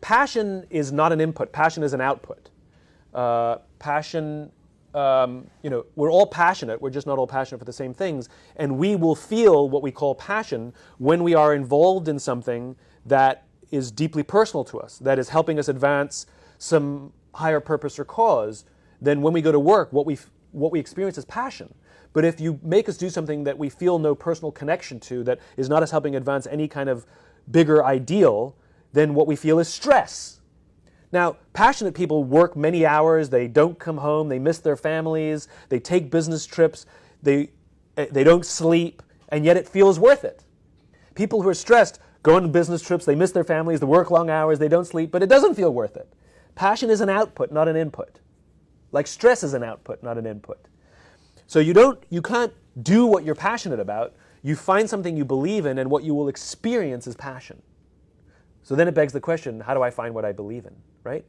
passion is not an input. Passion is an output. Passion, we're all passionate. We're just not all passionate for the same things. And we will feel what we call passion when we are involved in something that is deeply personal to us, that is helping us advance some higher purpose or cause. Then when we go to work, what we experience is passion. But if you make us do something that we feel no personal connection to, that is not us helping advance any kind of bigger ideal, then what we feel is stress. Now, passionate people work many hours, they don't come home, they miss their families, they take business trips, they don't sleep, and yet it feels worth it. People who are stressed go on business trips, they miss their families, they work long hours, they don't sleep, but it doesn't feel worth it. Passion is an output, not an input. Like stress is an output, not an input. So you can't do what you're passionate about. You find something you believe in, and what you will experience is passion. So then it begs the question, how do I find what I believe in, right?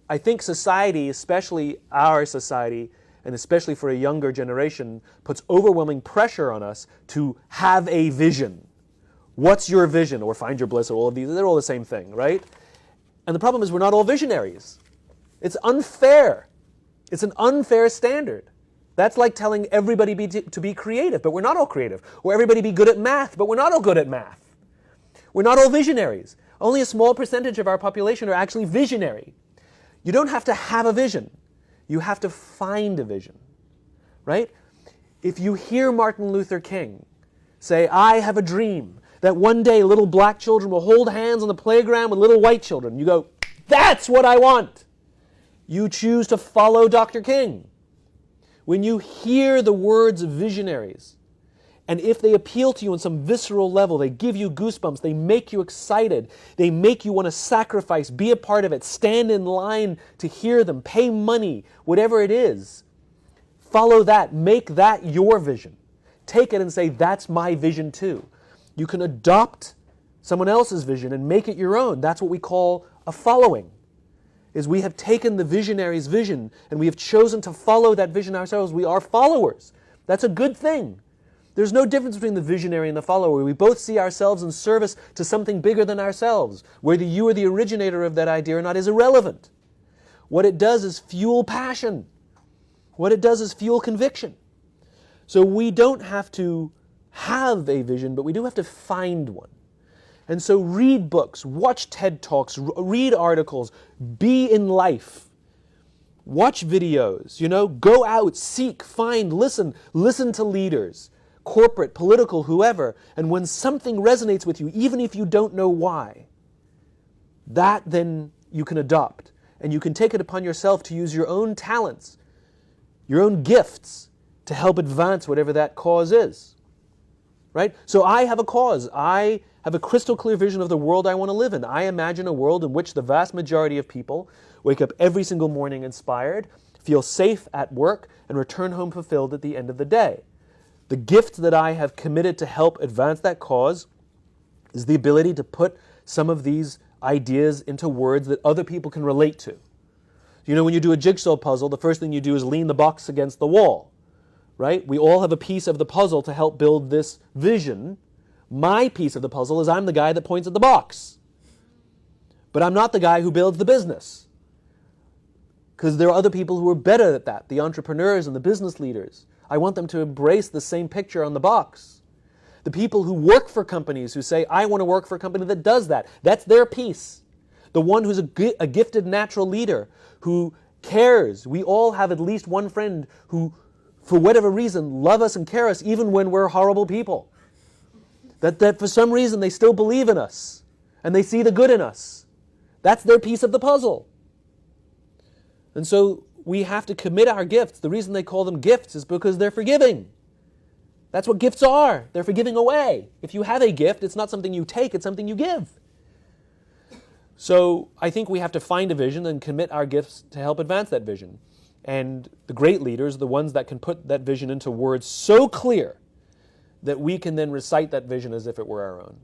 I think society, especially our society, and especially for a younger generation, puts overwhelming pressure on us to have a vision. What's your vision? Or find your bliss, or all of these. They're all the same thing, right? And the problem is we're not all visionaries. It's unfair. It's an unfair standard. That's like telling everybody to be creative, but we're not all creative. Or everybody be good at math, but we're not all good at math. We're not all visionaries. Only a small percentage of our population are actually visionary. You don't have to have a vision. You have to find a vision, right? If you hear Martin Luther King say, I have a dream that one day little black children will hold hands on the playground with little white children, you go, that's what I want. You choose to follow Dr. King. When you hear the words of visionaries, and if they appeal to you on some visceral level, they give you goosebumps, they make you excited, they make you want to sacrifice, be a part of it, stand in line to hear them, pay money, whatever it is, follow that, make that your vision. Take it and say, that's my vision too. You can adopt someone else's vision and make it your own. That's what we call a following. Is we have taken the visionary's vision and we have chosen to follow that vision ourselves. We are followers. That's a good thing. There's no difference between the visionary and the follower. We both see ourselves in service to something bigger than ourselves. Whether you are the originator of that idea or not is irrelevant. What it does is fuel passion. What it does is fuel conviction. So we don't have to have a vision, but we do have to find one. And so read books, watch TED Talks, read articles, be in life, watch videos, go out, seek, find, listen to leaders, corporate, political, whoever. And when something resonates with you, even if you don't know why, that then you can adopt. And you can take it upon yourself to use your own talents, your own gifts to help advance whatever that cause is. Right? So I have a cause. I have a crystal clear vision of the world I want to live in. I imagine a world in which the vast majority of people wake up every single morning inspired, feel safe at work, and return home fulfilled at the end of the day. The gift that I have committed to help advance that cause is the ability to put some of these ideas into words that other people can relate to. When you do a jigsaw puzzle, the first thing you do is lean the box against the wall. Right? We all have a piece of the puzzle to help build this vision. My piece of the puzzle is I'm the guy that points at the box. But I'm not the guy who builds the business. Because there are other people who are better at that, the entrepreneurs and the business leaders. I want them to embrace the same picture on the box. The people who work for companies who say, I want to work for a company that does that. That's their piece. The one who's a gifted natural leader who cares. We all have at least one friend who, for whatever reason, love us and care us even when we're horrible people. That for some reason they still believe in us and they see the good in us. That's their piece of the puzzle. And so we have to commit our gifts. The reason they call them gifts is because they're forgiving. That's what gifts are. They're for giving away. If you have a gift, it's not something you take, it's something you give. So I think we have to find a vision and commit our gifts to help advance that vision. And the great leaders, the ones that can put that vision into words so clear that we can then recite that vision as if it were our own.